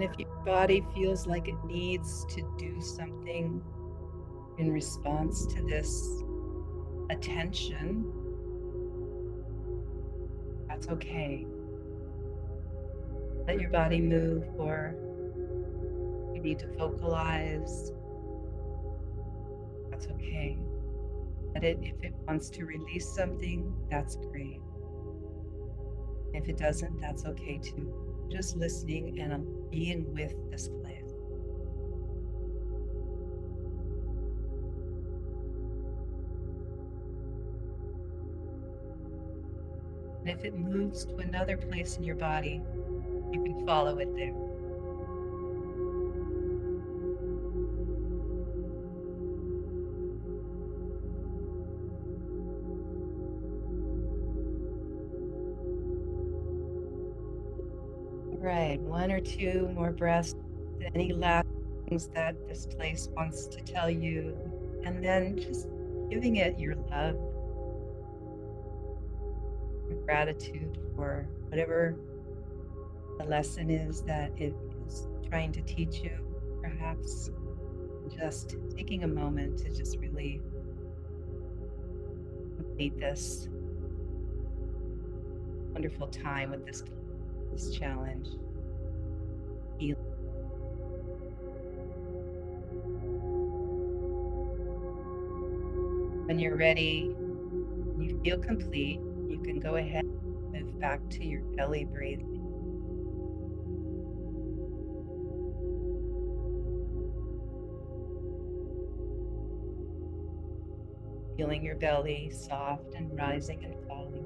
Speaker 2: And if your body feels like it needs to do something in response to this attention, that's okay. Let your body move, or you need to vocalize, that's okay. Let it, if it wants to release something, that's great. If it doesn't, that's okay too. Just listening and being with this place. And if it moves to another place in your body, you can follow it there. All right, one or two more breaths. Any last things that this place wants to tell you, and then just giving it your love, your gratitude for whatever the lesson is that it is trying to teach you, perhaps. Just taking a moment to just really complete this wonderful time with this challenge. When you're ready, you feel complete, you can go ahead and move back to your belly breathing. Feeling your belly soft and rising and falling.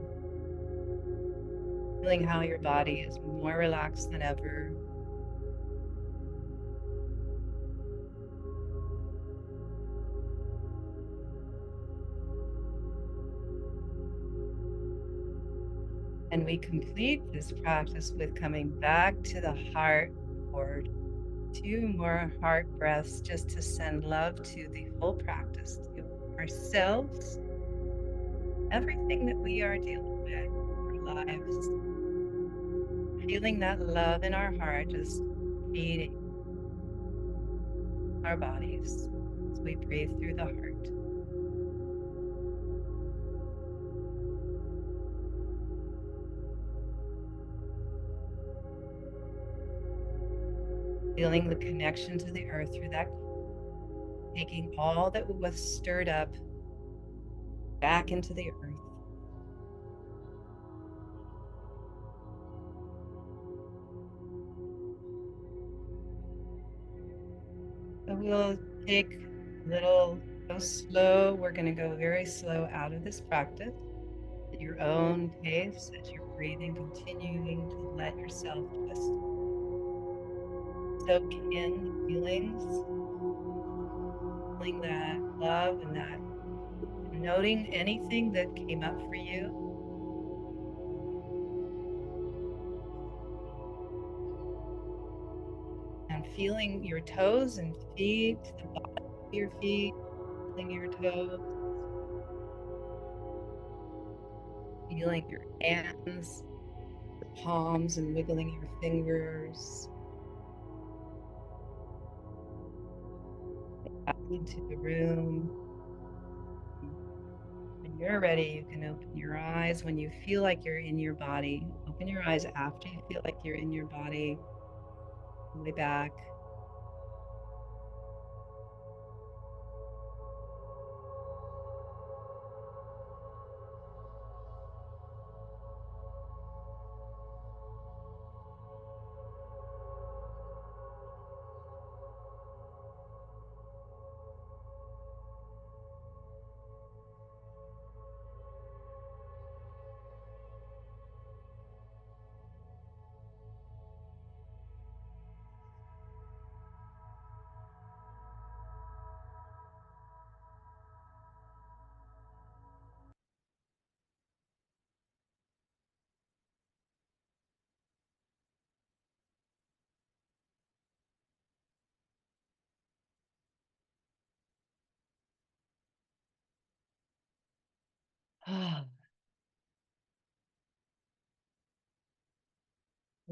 Speaker 2: Feeling how your body is more relaxed than ever. And we complete this practice with coming back to the heart for 2 more heart breaths, just to send love to the whole practice, to ourselves, everything that we are dealing with, our lives. Feeling that love in our heart, just feeding our bodies as we breathe through the heart. Feeling the connection to the earth through that, taking all that was stirred up back into the earth. So we'll take a little, go slow. We're going to go very slow out of this practice at your own pace, as you're breathing, continuing to let yourself just soak in the feelings, feeling that love and that, noting anything that came up for you. And feeling your toes and feet, the bottom of your feet, feeling your toes, feeling your hands, your palms, and wiggling your fingers back into the room. When you're ready, you can open your eyes. When you feel like you're in your body, open your eyes after you feel like you're in your body, way back.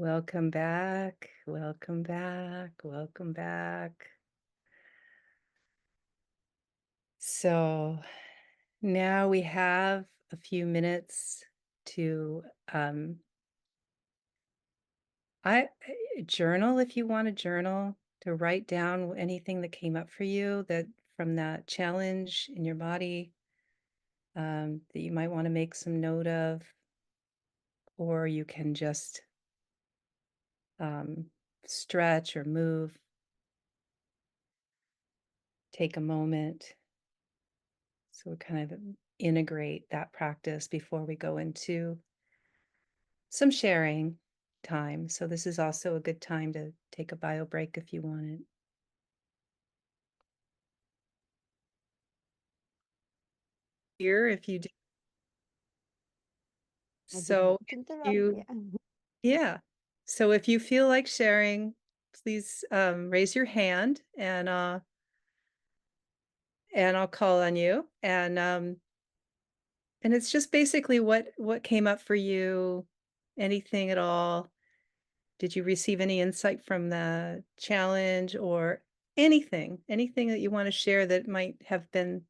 Speaker 2: Welcome back. Welcome back. Welcome back. So now we have a few minutes to I journal if you want to journal, to write down anything that came up for you that from that challenge in your body that you might want to make some note of, or you can just stretch or move. Take a moment. So we kind of integrate that practice before we go into some sharing time. So this is also a good time to take a bio break if you want it. Here, if you do. So you, yeah. So if you feel like sharing, please raise your hand and I'll call on you. And it's just basically what came up for you, anything at all. Did you receive any insight from the challenge or anything that you want to share that might have been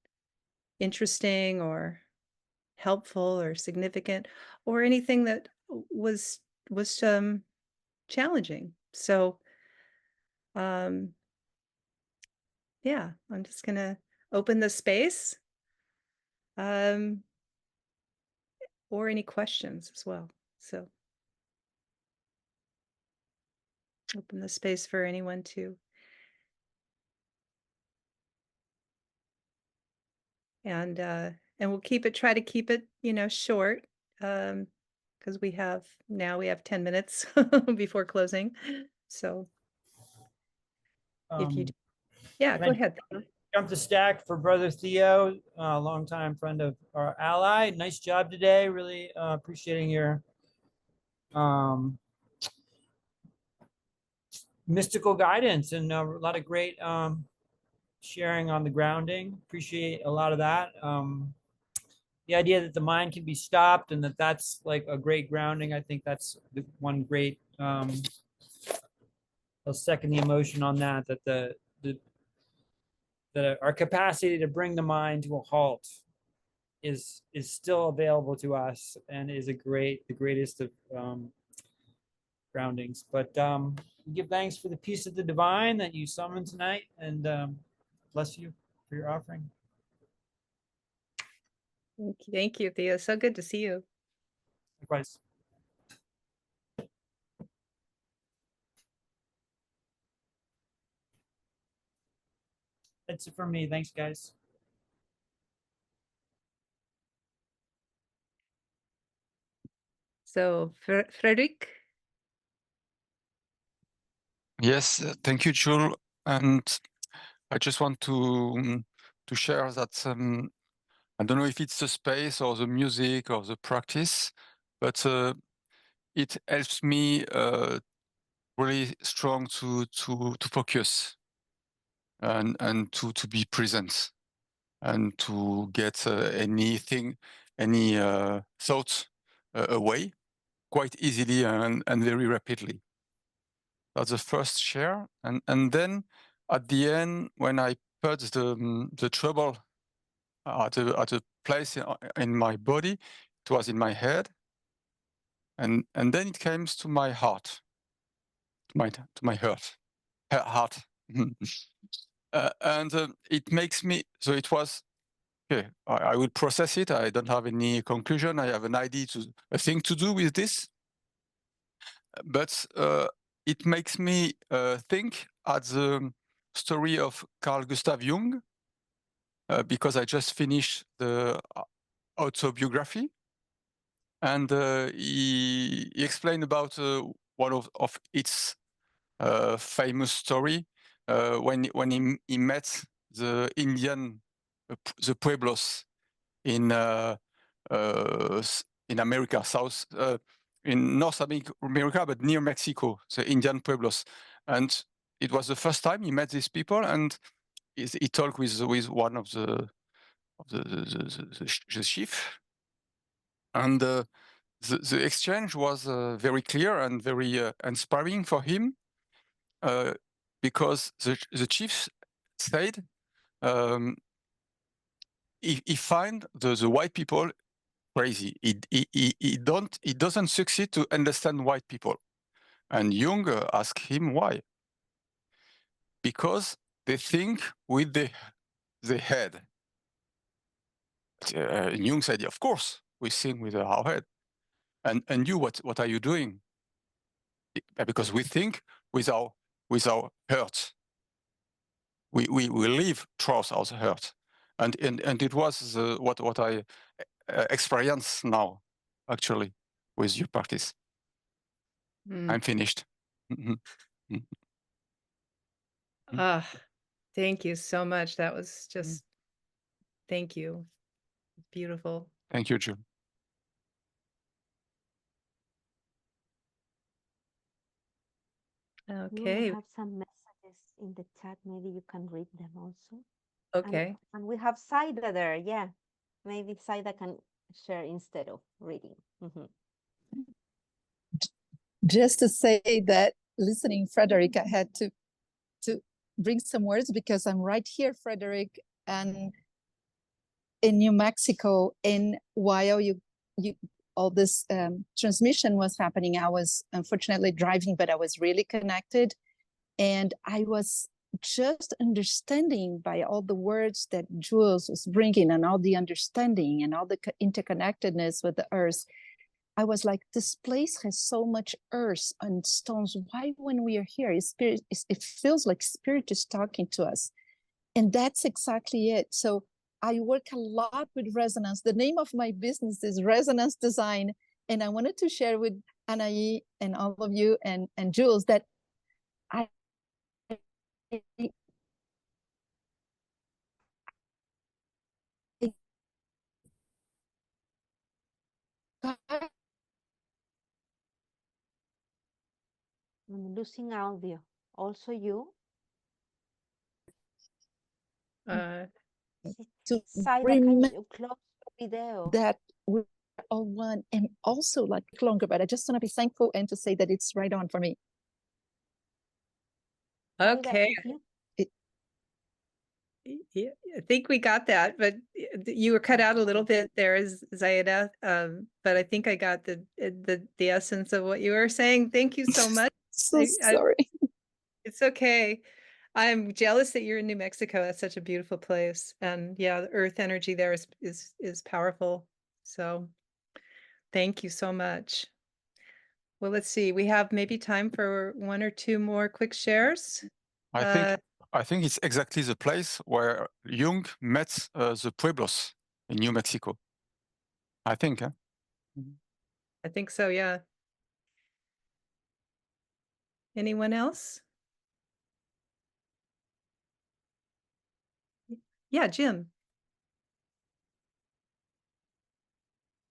Speaker 2: interesting or helpful or significant, or anything that was challenging? So yeah, I'm just gonna open the space or any questions as well. So open the space for anyone to. And we'll try to keep it, short, because we have 10 minutes before closing. So if you do, yeah, go ahead.
Speaker 3: Jump the stack for Brother Theo, a longtime friend of our ally. Nice job today. Really appreciating your mystical guidance and a lot of great sharing on the grounding. Appreciate a lot of that. The idea that the mind can be stopped and that's like a great grounding. I think that's the one great. I'll second the emotion on that. That our capacity to bring the mind to a halt is still available to us and is the greatest of groundings. But we give thanks for the peace of the divine that you summoned tonight, and bless you for your offering.
Speaker 2: Thank you, Theo. So good to see you.
Speaker 3: Likewise. That's it for me. Thanks, guys.
Speaker 2: So, Frederick.
Speaker 4: Yes, thank you, Jul. And I just want to share that I don't know if it's the space or the music or the practice, but it helps me really strong to focus and to be present and to get any thought away quite easily and very rapidly. That's the first share, and then at the end, when I put the trouble at a place in my body, it was in my head, and then it came to my heart, to my heart. And it makes me, so it was, okay, I will process it. I don't have any conclusion. I have a thing to do with this. But it makes me think at the story of Carl Gustav Jung, because I just finished the autobiography. And he explained about one of its famous story when he met the Indian, the Pueblos in America, in North America, but near Mexico, the Indian Pueblos. And it was the first time he met these people, and he talked with one of the chief, and the exchange was very clear and very inspiring for him, because the chief said he find the white people crazy. He doesn't succeed to understand white people. And Jung asked him why. Because they think with the head. Jung said, of course, we think with our head. And you, what are you doing? Because we think with our heart. We live through our heart. And it was what I experience now, actually, with your practice. I'm finished.
Speaker 2: Thank you so much. That was just, thank you. Beautiful.
Speaker 4: Thank you, Jul.
Speaker 2: Okay.
Speaker 1: We have some messages in the chat. Maybe you can read them also.
Speaker 2: Okay.
Speaker 1: And we have Saida there. Yeah. Maybe Saida can share instead of reading.
Speaker 5: Just to say that listening, Frederick, I had to bring some words because I'm right here, Frederick, and in New Mexico. And while you all this transmission was happening, I was unfortunately driving, but I was really connected, and I was just understanding by all the words that Jules was bringing, and all the understanding and all the interconnectedness with the earth. I was like, this place has so much earth and stones. Why, when we are here, it feels like spirit is talking to us. And that's exactly it. So I work a lot with resonance. The name of my business is Resonance Design. And I wanted to share with Anaï and all of you and Jules that I
Speaker 1: I'm losing audio. Also you?
Speaker 5: to
Speaker 1: Saida, can you close the video?
Speaker 5: that we're all one, and also like longer, but I just want to be thankful and to say that it's right on for me.
Speaker 2: Okay. Yeah, I think we got that, but you were cut out a little bit there, Zaida. But I think I got the essence of what you were saying. Thank you so much.
Speaker 5: So sorry.
Speaker 2: It's okay. I'm jealous that you're in New Mexico. That's such a beautiful place, and yeah, the earth energy there is powerful. So, thank you so much. Well, let's see. We have maybe time for one or two more quick shares.
Speaker 4: I think it's exactly the place where Jung met the Pueblos in New Mexico. I think, huh?
Speaker 2: I think so, yeah. Anyone else? Yeah, Jim.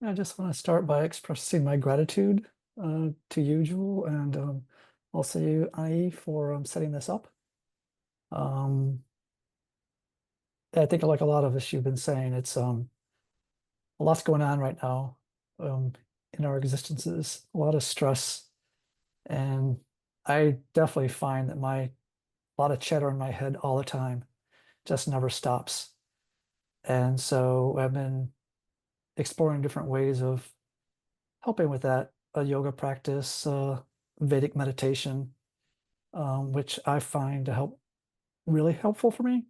Speaker 6: I just want to start by expressing my gratitude to you, Jul, and also you, Anaï, for setting this up. I think, like a lot of us, you've been saying, it's a lot's going on right now in our existences, a lot of stress, and I definitely find that a lot of chatter in my head all the time just never stops. And so I've been exploring different ways of helping with that, a yoga practice, Vedic meditation, which I find to help really helpful for me.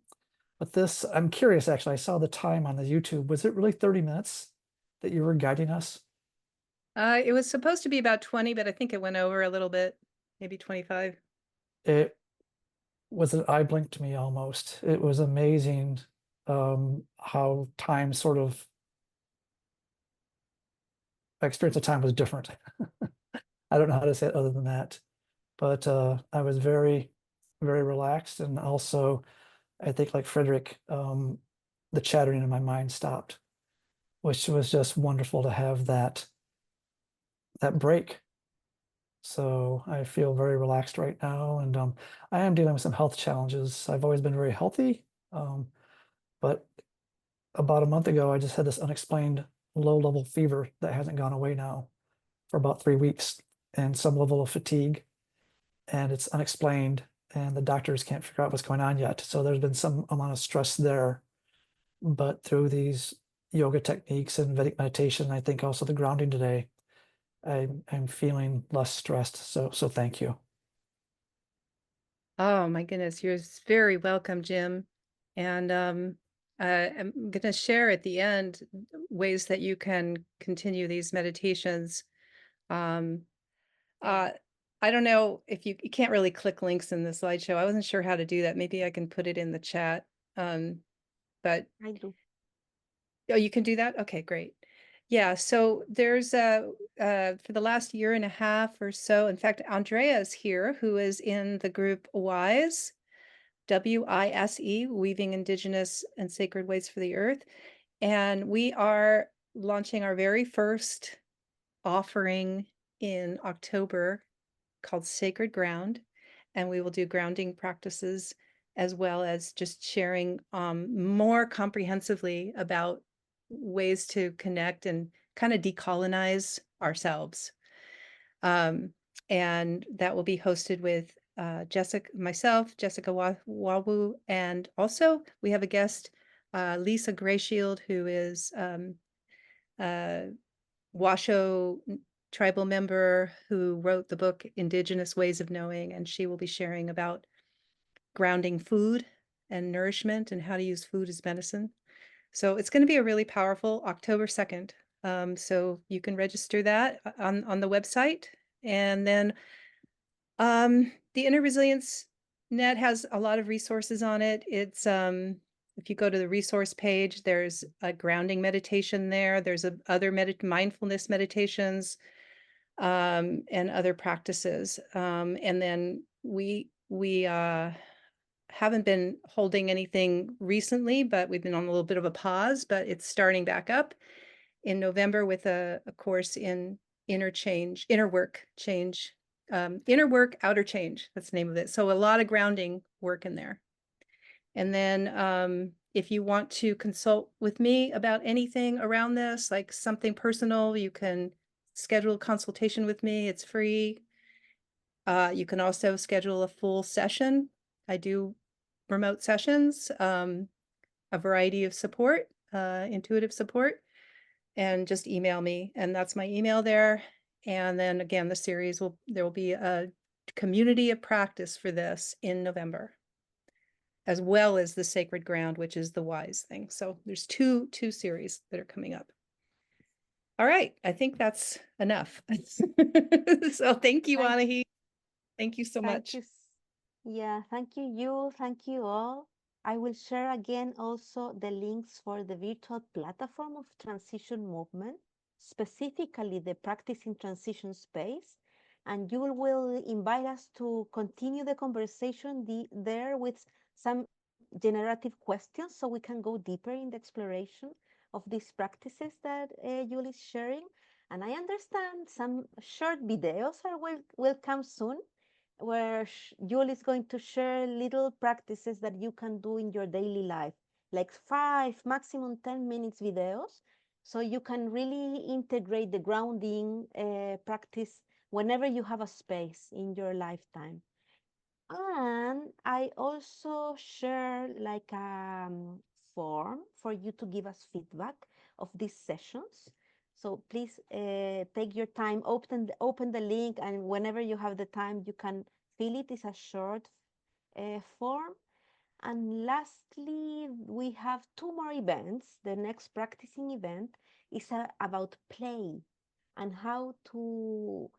Speaker 6: But this, I'm curious, actually, I saw the time on the YouTube. Was it really 30 minutes that you were guiding us?
Speaker 2: It was supposed to be about 20, but I think it went over a little bit, maybe 25.
Speaker 6: It was an eye blink to me almost. It was amazing how time sort of, my experience of time was different. I don't know how to say it other than that. But I was very, very relaxed. And also, I think like Frederick, the chattering in my mind stopped, which was just wonderful to have that break. So I feel very relaxed right now. And I am dealing with some health challenges. I've always been very healthy. But about a month ago, I just had this unexplained low-level fever that hasn't gone away now. for about 3 weeks and some level of fatigue, and it's unexplained, and the doctors can't figure out what's going on yet. So there's been some amount of stress there, but through these yoga techniques and Vedic meditation, I think also the grounding today, I'm feeling less stressed. So thank you.
Speaker 2: Oh my goodness, you're very welcome, Jim. And I'm going to share at the end ways that you can continue these meditations. I don't know if you can't really click links in the slideshow. I wasn't sure how to do that. Maybe I can put it in the chat. But
Speaker 1: I do.
Speaker 2: oh, you can do that? Okay, great. Yeah, so there's for the last year and a half or so, in fact, Andrea is here, who is in the group WISE, WISE, Weaving Indigenous and Sacred Ways for the Earth. And we are launching our very first offering in October called Sacred Ground. And we will do grounding practices as well as just sharing more comprehensively about ways to connect and kind of decolonize ourselves. And that will be hosted with myself, Jessica Wawu, and also we have a guest, Lisa Grayshield, who is Washoe tribal member who wrote the book Indigenous Ways of Knowing, and she will be sharing about grounding food and nourishment and how to use food as medicine. So it's going to be a really powerful October 2nd. So you can register that on the website. And then the Inner Resilience Net has a lot of resources on it. It's if you go to the resource page, there's a grounding meditation there. There's other mindfulness meditations and other practices. And then we haven't been holding anything recently, but we've been on a little bit of a pause, but it's starting back up in November with a course in inner work, outer change. That's the name of it. So a lot of grounding work in there. And then if you want to consult with me about anything around this, like something personal, you can schedule a consultation with me. It's free. You can also schedule a full session. I do remote sessions, a variety of support, intuitive support, and just email me. And that's my email there. And then again, the series there will be a community of practice for this in November, as well as the Sacred Ground, which is the WISE thing. So there's two series that are coming up. All right, I think that's enough. So thank you, Anahi. Thank you so much.
Speaker 1: Yeah, thank you, Jul. Thank you all. I will share again also the links for the virtual platform of transition movement, specifically the Practicing Transition space. And Jul will invite us to continue the conversation there with some generative questions so we can go deeper in the exploration of these practices that Jul is sharing. And I understand some short videos will come soon, where Jul is going to share little practices that you can do in your daily life, like 5, maximum 10 minutes videos. So you can really integrate the grounding practice whenever you have a space in your lifetime. And I also share like a form for you to give us feedback of these sessions. So please take your time, open the link, and whenever you have the time, you can fill it. It's a short form. And lastly, we have 2 more events. The next practicing event is about play and how to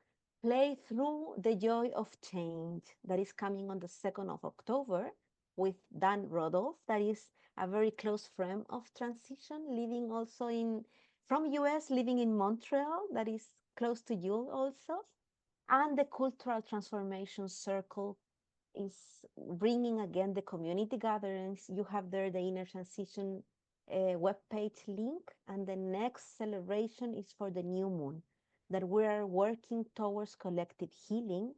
Speaker 1: play through the joy of change that is coming on the 2nd of October with Dan Rodolph, that is a very close friend of transition, living also from US, living in Montreal, that is close to you also. And the Cultural Transformation Circle is bringing again the community gatherings. You have there the Inner Transition webpage link, and the next celebration is for the new moon, that we are working towards collective healing.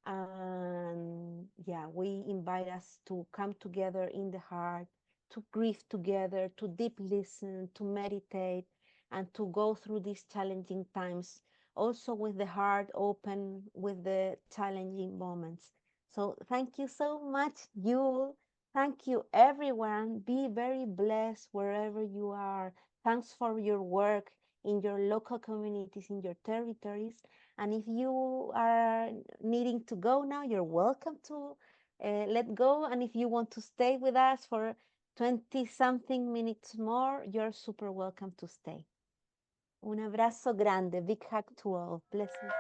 Speaker 1: And yeah, we invite us to come together in the heart, to grieve together, to deep listen, to meditate, and to go through these challenging times also with the heart open with the challenging moments. So thank you so much, Jul. Thank you, everyone. Be very blessed wherever you are. Thanks for your work in your local communities, in your territories. And if you are needing to go now, you're welcome to let go. And if you want to stay with us for 20-something minutes more, you're super welcome to stay. Un abrazo grande. Big hug to all. Blessings.